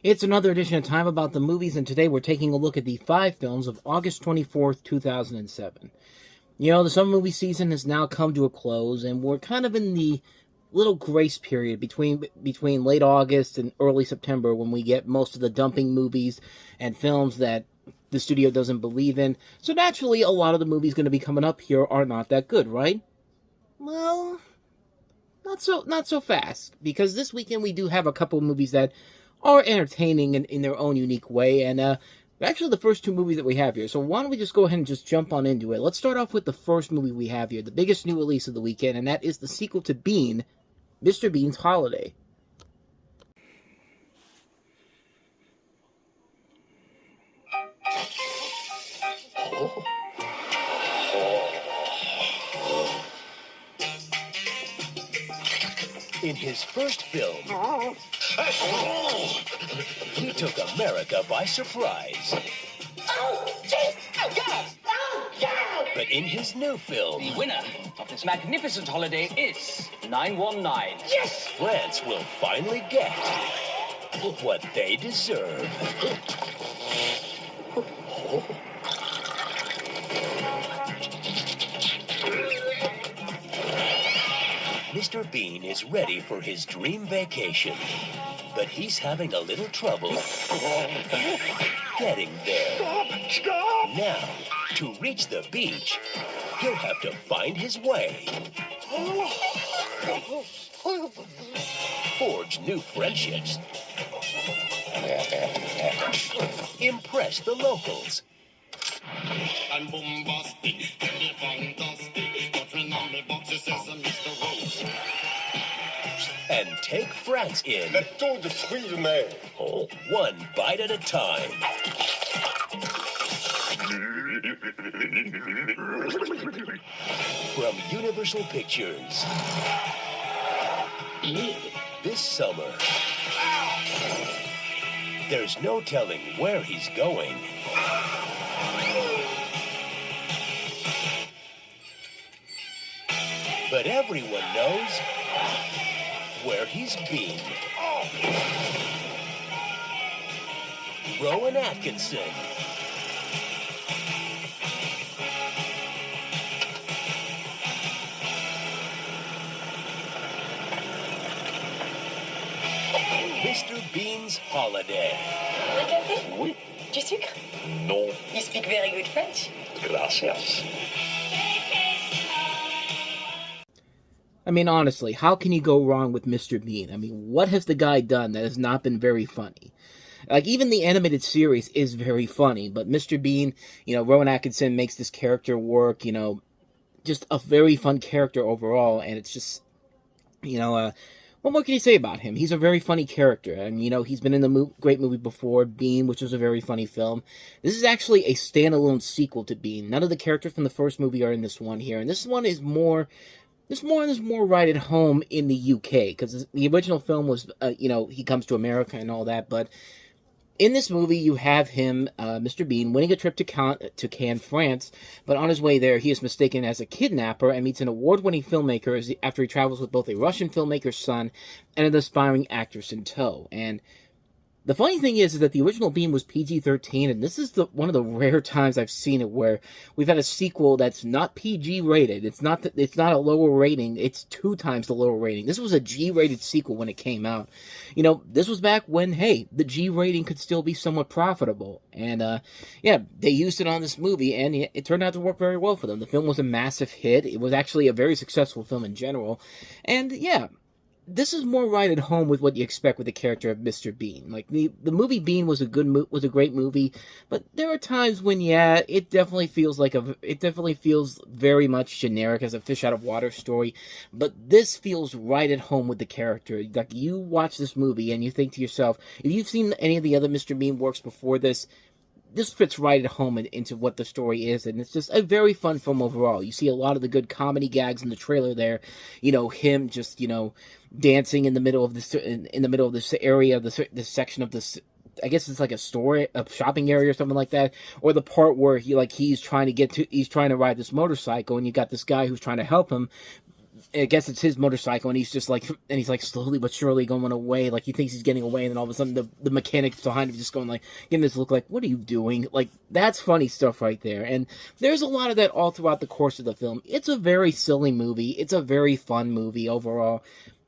It's another edition of Time About the Movies, and today we're taking a look at the 5 films of August 24th, 2007. You know, the summer movie season has now come to a close, and we're kind of in the little grace period between late August and early September when we get most of the dumping movies and films that the studio doesn't believe in. So naturally, a lot of the movies going to be coming up here are not that good, right? Well, not so fast, because this weekend we do have a couple of movies that are entertaining in their own unique way, and actually the first 2 movies that we have here. So why don't we just go ahead and just jump on into it. Let's start off with the first movie we have here, the biggest new release of the weekend, and that is the sequel to Bean, Mr. Bean's Holiday. In his first film, he took America by surprise. But in his new film, the winner of this magnificent holiday is 919. Yes! France will finally get what they deserve. Mr. Bean is ready for his dream vacation, but he's having a little trouble getting there. Stop! Now, to reach the beach, he'll have to find his way, forge new friendships, impress the locals, and bombastic, and fantastic. Got your number boxes as a Mr. Rose. and take France in Tout de fruits mer. one bite at a time. From Universal Pictures. This summer, there's no telling where he's going. But everyone knows where he's been. Rowan Atkinson. Mr. Bean's Holiday. Un café? Oui. Du sucre? Non. You speak very good French. Gracias. I mean, honestly, how can you go wrong with Mr. Bean? I mean, what has the guy done that has not been very funny? Like, even the animated series is very funny, but Mr. Bean, you know, Rowan Atkinson makes this character work, you know, just a very fun character overall, and it's just, you know, what more can you say about him? He's a very funny character, and, you know, he's been in the great movie before, Bean, which was a very funny film. This is actually a standalone sequel to Bean. None of the characters from the first movie are in this one here, and this one is more... This one is more right at home in the UK, because the original film was, you know, he comes to America and all that, but in this movie you have him, Mr. Bean, winning a trip to Cannes, France, but on his way there he is mistaken as a kidnapper and meets an award-winning filmmaker after he travels with both a Russian filmmaker's son and an aspiring actress in tow. And the funny thing is that the original Bean was PG-13, and this is one of the rare times I've seen it where we've had a sequel that's not PG rated. It's not a lower rating. It's 2 times the lower rating. This was a G-rated sequel when it came out. You know, this was back when, hey, the G rating could still be somewhat profitable. And, yeah, they used it on this movie, and it turned out to work very well for them. The film was a massive hit. It was actually a very successful film in general. And, yeah, this is more right at home with what you expect with the character of Mr. Bean. Like, the movie Bean was a great movie, but there are times when, yeah, it definitely feels very much generic as a fish out of water story, but this feels right at home with the character. Like, you watch this movie and you think to yourself, if you've seen any of the other Mr. Bean works before this fits right at home into what the story is, and it's just a very fun film overall. You see a lot of the good comedy gags in the trailer there. You know, him just, you know, dancing in the middle of this area, this section of this. I guess it's like a shopping area or something like that. Or the part where he's trying to ride this motorcycle, and you got this guy who's trying to help him, I guess it's his motorcycle, and he's just like, and he's like slowly but surely going away. Like he thinks he's getting away, and then all of a sudden the mechanics behind him just going like, getting this look like, what are you doing? Like that's funny stuff right there. And there's a lot of that all throughout the course of the film. It's a very silly movie. It's a very fun movie overall.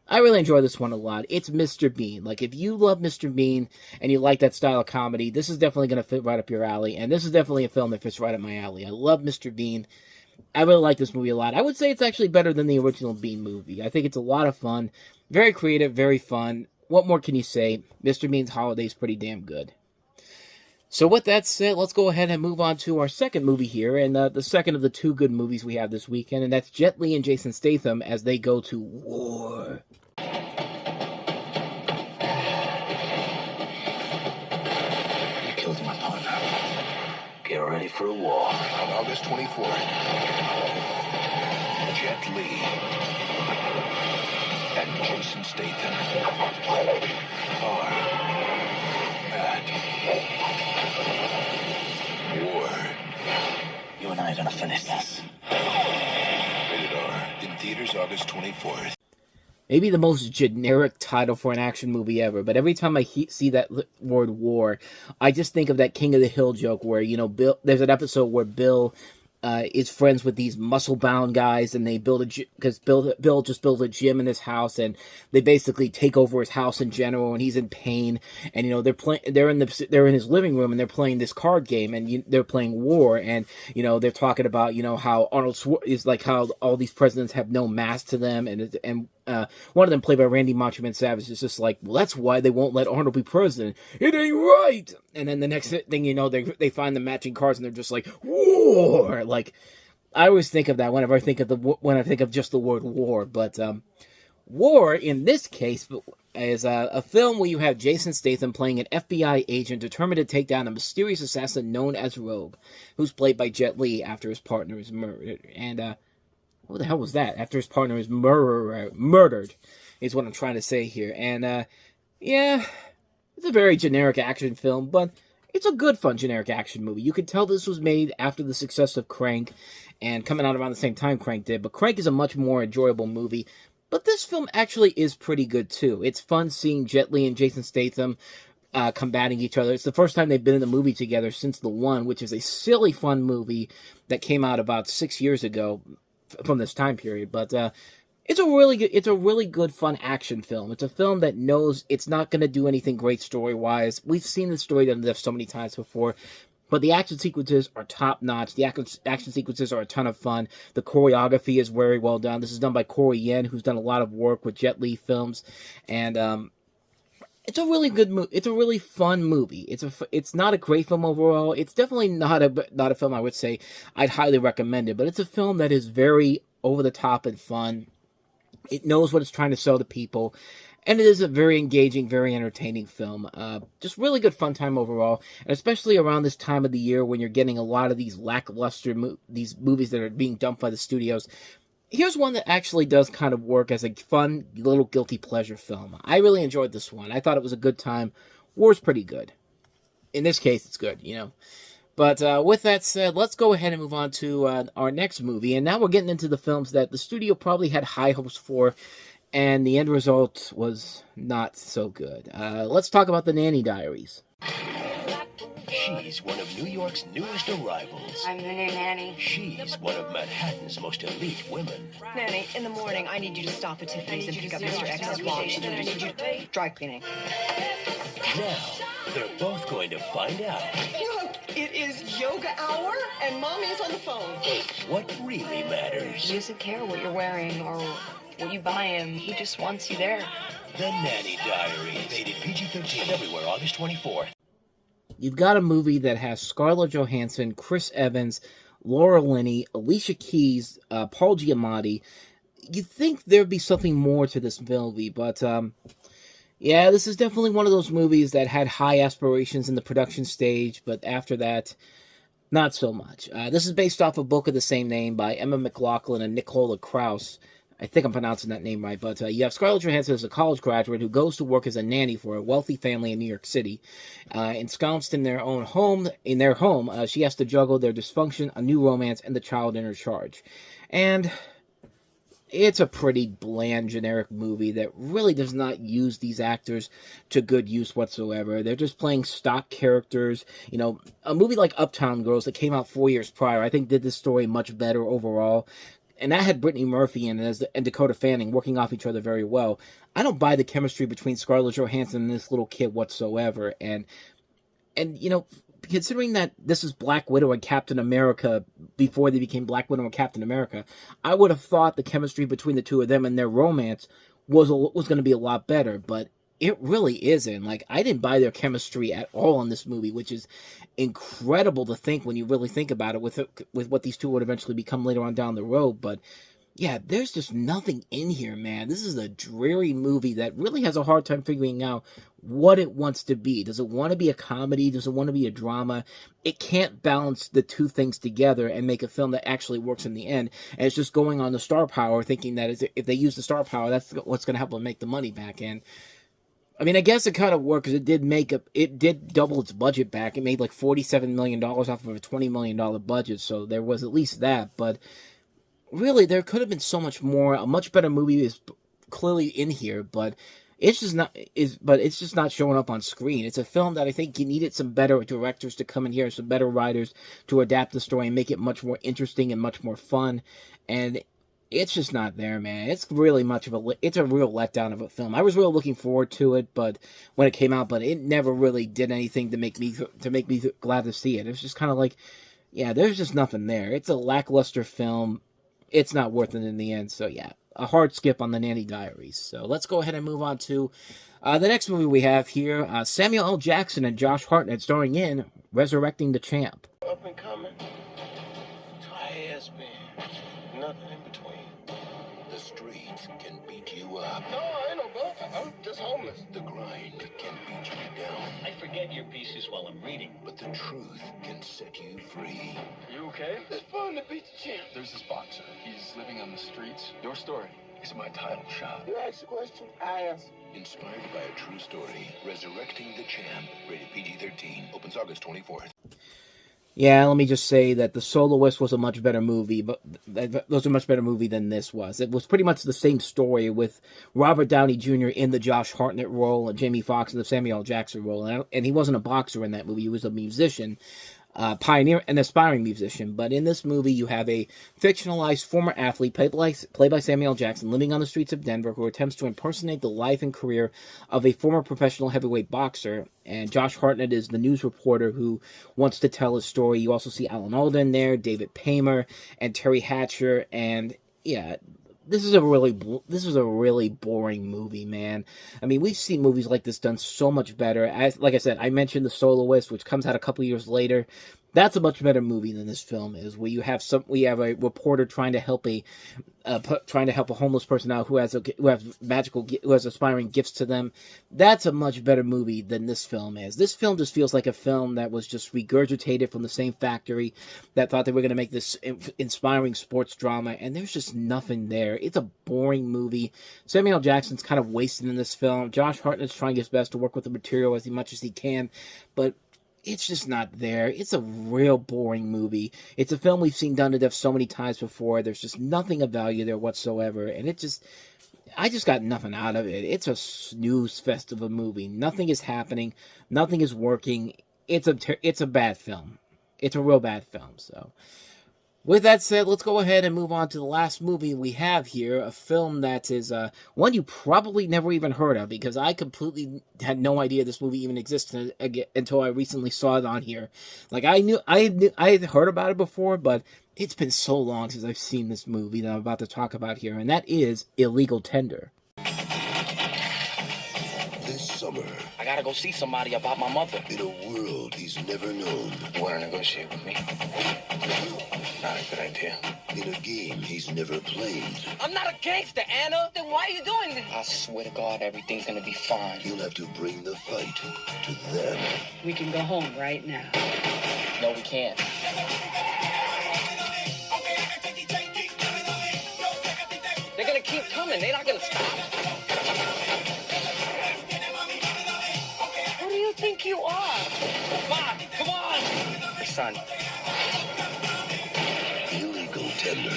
I really enjoy this one a lot. It's Mr. Bean. Like, if you love Mr. Bean and you like that style of comedy, this is definitely going to fit right up your alley. And this is definitely a film that fits right up my alley. I love Mr. Bean. I really like this movie a lot. I would say it's actually better than the original Bean movie. I think it's a lot of fun. Very creative, very fun. What more can you say? Mr. Bean's Holiday is pretty damn good. So with that said, let's go ahead and move on to our second movie here, and the second of the two good movies we have this weekend, and that's Jet Li and Jason Statham as they go to war. You killed my partner. Get ready for a war. On August 24th, Jet Li and Jason Statham are at war. You and I are gonna finish this. Rated R. In theaters August 24th. Maybe the most generic title for an action movie ever, but every time I see that word war, I just think of that King of the Hill joke where, you know, Bill, there's an episode where Bill is friends with these muscle-bound guys, and they build a gym, because Bill just built a gym in his house, and they basically take over his house in general, and he's in pain, and, you know, they're in his living room, and they're playing this card game, and they're playing war, and, you know, they're talking about, you know, how is like how all these presidents have no mask to them, and one of them, played by Randy Macho Man Savage, is just like, well, that's why they won't let Arnold be president. It ain't right. And then the next thing you know, they find the matching cards, and they're just like, war. Like, I always think of that whenever I think of just the word war. But war in this case is a film where you have Jason Statham playing an FBI agent determined to take down a mysterious assassin known as Rogue, who's played by Jet Li after his partner is murdered. And what the hell was that? After his partner is murdered, is what I'm trying to say here. And, yeah, it's a very generic action film, but it's a good, fun, generic action movie. You could tell this was made after the success of Crank, and coming out around the same time Crank did, but Crank is a much more enjoyable movie. But this film actually is pretty good, too. It's fun seeing Jet Li and Jason Statham combating each other. It's the first time they've been in the movie together since The One, which is a silly, fun movie that came out about 6 years ago, from this time period, but it's a really good fun action film. It's a film that knows it's not going to do anything great story-wise. We've seen the story done this so many times before, but the action sequences are top-notch. The action sequences are a ton of fun. The choreography is very well done. This is done by Corey Yen, who's done a lot of work with Jet Li films, and it's a really good movie. It's a really fun movie. It's not a great film overall. It's definitely not a film I would say I'd highly recommend it, but it's a film that is very over the top and fun. It knows what it's trying to sell to people, and it is a very engaging, very entertaining film. Just really good fun time overall, and especially around this time of the year when you're getting a lot of these lackluster these movies that are being dumped by the studios. Here's one that actually does kind of work as a fun, little guilty pleasure film. I really enjoyed this one. I thought it was a good time. War's pretty good. In this case, it's good, you know. But with that said, let's go ahead and move on to our next movie. And now we're getting into the films that the studio probably had high hopes for, and the end result was not so good. Let's talk about the Nanny Diaries. She's one of New York's newest arrivals. I'm the new nanny. She's one of Manhattan's most elite women. Nanny, in the morning, I need you to stop at Tiffany's and pick up Mr. X's watch. And I need you to dry cleaning. Now, they're both going to find out Look, it is yoga hour, and Mommy is on the phone. what really matters. He doesn't care what you're wearing or what you buy him. He just wants you there. The Nanny Diaries. Rated PG-13 everywhere August 24th. You've got a movie that has Scarlett Johansson, Chris Evans, Laura Linney, Alicia Keys, Paul Giamatti. You'd think there'd be something more to this movie, but yeah, this is definitely one of those movies that had high aspirations in the production stage, but after that, not so much. This is based off a book of the same name by Emma McLaughlin and Nicola Krauss. I think I'm pronouncing that name right, but you have Scarlett Johansson as a college graduate who goes to work as a nanny for a wealthy family in New York City. Ensconced in their home, she has to juggle their dysfunction, a new romance, and the child in her charge. And it's a pretty bland, generic movie that really does not use these actors to good use whatsoever. They're just playing stock characters. You know, a movie like Uptown Girls that came out 4 years prior, I think did this story much better overall. And that had Brittany Murphy and Dakota Fanning working off each other very well. I don't buy the chemistry between Scarlett Johansson and this little kid whatsoever. And you know, considering that this is Black Widow and Captain America before they became Black Widow and Captain America, I would have thought the chemistry between the two of them and their romance was going to be a lot better, but it really isn't. Like, I didn't buy their chemistry at all in this movie, which is incredible to think when you really think about it with what these two would eventually become later on down the road. But yeah, there's just nothing in here, man. This is a dreary movie that really has a hard time figuring out what it wants to be. Does it want to be a comedy? Does it want to be a drama? It can't balance the two things together and make a film that actually works in the end. And it's just going on the star power, thinking that if they use the star power, that's what's going to help them make the money back. And I mean, I guess it kind of worked because it did double its budget back. It made like $47 million off of a $20 million budget, so there was at least that. But really, there could have been so much more. A much better movie is clearly in here, but it's just not showing up on screen. It's a film that I think you needed some better directors to come in here, some better writers to adapt the story and make it much more interesting and much more fun. And it's just not there, man. It's really it's a real letdown of a film. I was really looking forward to it, but when it came out, but it never really did anything to make me glad to see it. It was just kind of like, yeah, there's just nothing there. It's a lackluster film. It's not worth it in the end. So yeah, a hard skip on the Nanny Diaries. So let's go ahead and move on to the next movie we have here. Samuel L. Jackson and Josh Hartnett starring in Resurrecting the Champ. Up and coming. Tired as man. Nothing in between. The streets can beat you up. No, I ain't no bum. I'm just homeless. The grind can beat you down. I forget your pieces while I'm reading. But the truth can set you free. You okay? It's fun to beat the champ. There's this boxer. He's living on the streets. Your story is my title shot. You ask a question, I answer. Inspired by a true story, Resurrecting the Champ, rated PG-13, opens August 24th. Yeah, let me just say that The Soloist was a much better movie, but that was a much better movie than this was. It was pretty much the same story with Robert Downey Jr. in the Josh Hartnett role and Jamie Foxx in the Samuel L. Jackson role. And he wasn't a boxer in that movie. He was a musician, pioneer, an aspiring musician. But in this movie, you have a fictionalized former athlete played by Samuel L. Jackson living on the streets of Denver who attempts to impersonate the life and career of a former professional heavyweight boxer. And Josh Hartnett is the news reporter who wants to tell his story. You also see Alan Alda there, David Paymer, and Terry Hatcher. And yeah, this is a really boring movie, man. I mean, we've seen movies like this done so much better. Like I said, I mentioned The Soloist, which comes out a couple years later. That's a much better movie than this film is, where you have a reporter trying to help a homeless person out who has aspiring gifts to them. That's a much better movie than this film is. This film just feels like a film that was just regurgitated from the same factory that thought they were going to make this inspiring sports drama, and there's just nothing there. It's a boring movie. Samuel L. Jackson's kind of wasted in this film. Josh Hartnett's trying his best to work with the material as much as he can, but it's just not there. It's a real boring movie. It's a film we've seen done to death so many times before. There's just nothing of value there whatsoever. And I just got nothing out of it. It's a snooze fest of a movie. Nothing is happening. Nothing is working. It's a bad film. It's a real bad film. So, with that said, let's go ahead and move on to the last movie we have here, a film that is one you probably never even heard of, because I completely had no idea this movie even existed until I recently saw it on here. Like, I had heard about it before, but it's been so long since I've seen this movie that I'm about to talk about here, and that is Illegal Tender. This summer, I gotta go see somebody about my mother. in a world he's never known, You wanna negotiate with me? Not a good idea. in a game he's never played, I'm not a gangster, Anna. Then why are you doing this? I swear to God, everything's gonna be fine. he'll have to bring the fight to them. We can go home right now. No, we can't. They're gonna keep coming. They're not gonna stop. Who do you think you are? Bob, come on. Son. Illegal Tender.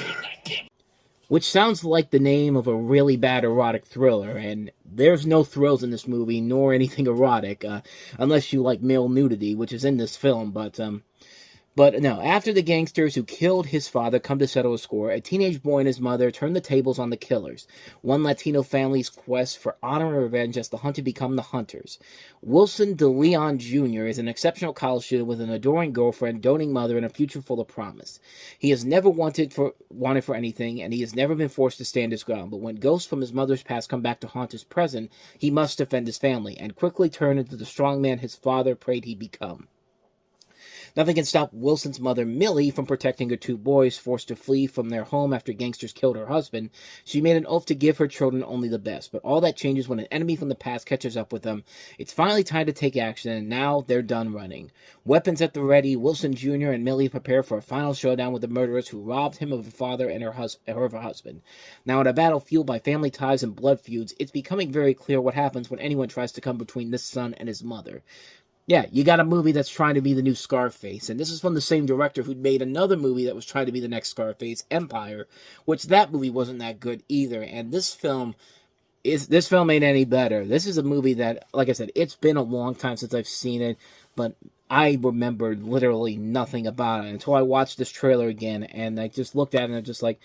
which sounds like the name of a really bad erotic thriller, and there's no thrills in this movie, nor anything erotic, unless you like male nudity, which is in this film, but no, after the gangsters who killed his father come to settle a score, a teenage boy and his mother turn the tables on the killers. One Latino family's quest for honor and revenge as the hunted become the hunters. Wilson de Leon Jr. is an exceptional college student with an adoring girlfriend, doting mother, and a future full of promise. He has never wanted for anything, and he has never been forced to stand his ground. But when ghosts from his mother's past come back to haunt his present, he must defend his family, and quickly turn into the strong man his father prayed he'd become. Nothing can stop Wilson's mother, Millie, from protecting her two boys, forced to flee from their home after gangsters killed her husband. She made an oath to give her children only the best, but all that changes when an enemy from the past catches up with them. It's finally time to take action, and now they're done running. Weapons at the ready, Wilson Jr. and Millie prepare for a final showdown with the murderers who robbed him of a father and her husband. Now, in a battle fueled by family ties and blood feuds, it's becoming very clear what happens when anyone tries to come between this son and his mother. Yeah, you got a movie that's trying to be the new Scarface, and this is from the same director who made another movie that was trying to be the next Scarface, Empire, which that movie wasn't that good either, and this film ain't any better. This is a movie that, like I said, it's been a long time since I've seen it, but I remembered literally nothing about it until I watched this trailer again, and I just looked at it and I'm just like,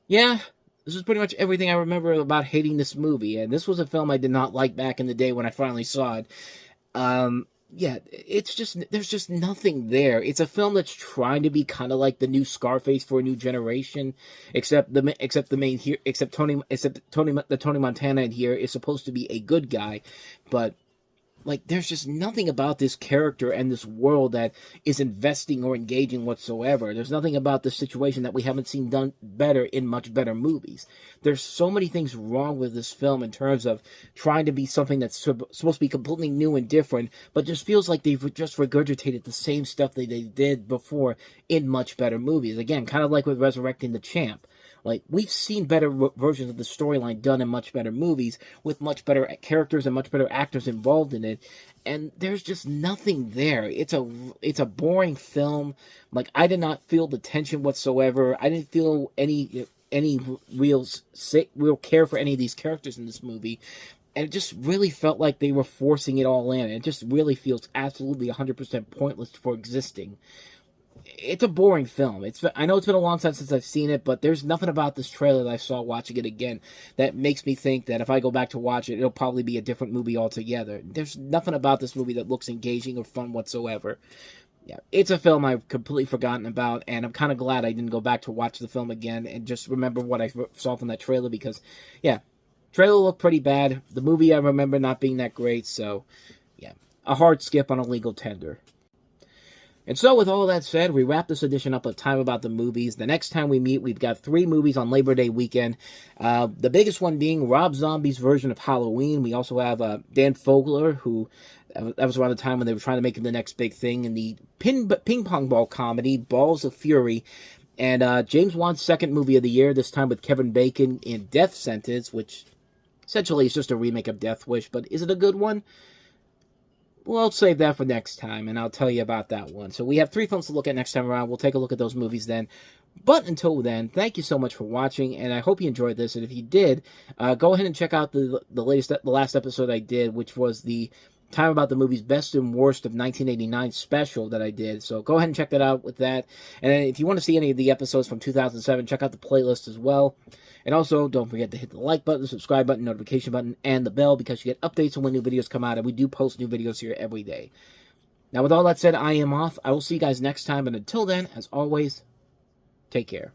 yeah, this is pretty much everything I remember about hating this movie, and this was a film I did not like back in the day when I finally saw it. Yeah, there's just nothing there. It's a film that's trying to be kind of like the new Scarface for a new generation, except Tony Montana in here is supposed to be a good guy, but like, there's just nothing about this character and this world that is investing or engaging whatsoever. There's nothing about this situation that we haven't seen done better in much better movies. There's so many things wrong with this film in terms of trying to be something that's supposed to be completely new and different, but just feels like they've just regurgitated the same stuff that they did before in much better movies. Again, kind of like with Resurrecting the Champ. Like, we've seen better versions of the storyline done in much better movies, with much better characters and much better actors involved in it, and there's just nothing there. It's a boring film. Like, I did not feel the tension whatsoever. I didn't feel any real care for any of these characters in this movie, and it just really felt like they were forcing it all in. It just really feels absolutely 100% pointless for existing. It's a boring film. I know it's been a long time since I've seen it, but there's nothing about this trailer that I saw watching it again that makes me think that if I go back to watch it, it'll probably be a different movie altogether. There's nothing about this movie that looks engaging or fun whatsoever. Yeah, it's a film I've completely forgotten about, and I'm kind of glad I didn't go back to watch the film again and just remember what I saw from that trailer, because, yeah, trailer looked pretty bad. The movie I remember not being that great, so, yeah, a hard skip on a legal tender. And so, with all that said, we wrap this edition up of Time About the Movies. The next time we meet, we've got 3 movies on Labor Day weekend. The biggest one being Rob Zombie's version of Halloween. We also have Dan Fogler, who, that was around the time when they were trying to make him the next big thing, in the ping pong ball comedy, Balls of Fury. And James Wan's second movie of the year, this time with Kevin Bacon, in Death Sentence, which essentially is just a remake of Death Wish, but is it a good one? Well, I'll save that for next time, and I'll tell you about that one. So we have 3 films to look at next time around. We'll take a look at those movies then. But until then, thank you so much for watching, and I hope you enjoyed this. And if you did, go ahead and check out the last episode I did, which was the Time About the Movies Best and Worst of 1989 special that I did. So go ahead and check that out with that. And if you want to see any of the episodes from 2007, check out the playlist as well. And also, don't forget to hit the like button, the subscribe button, notification button, and the bell, because you get updates on when new videos come out, and we do post new videos here every day. Now, with all that said, I am off. I will see you guys next time, and until then, as always, take care.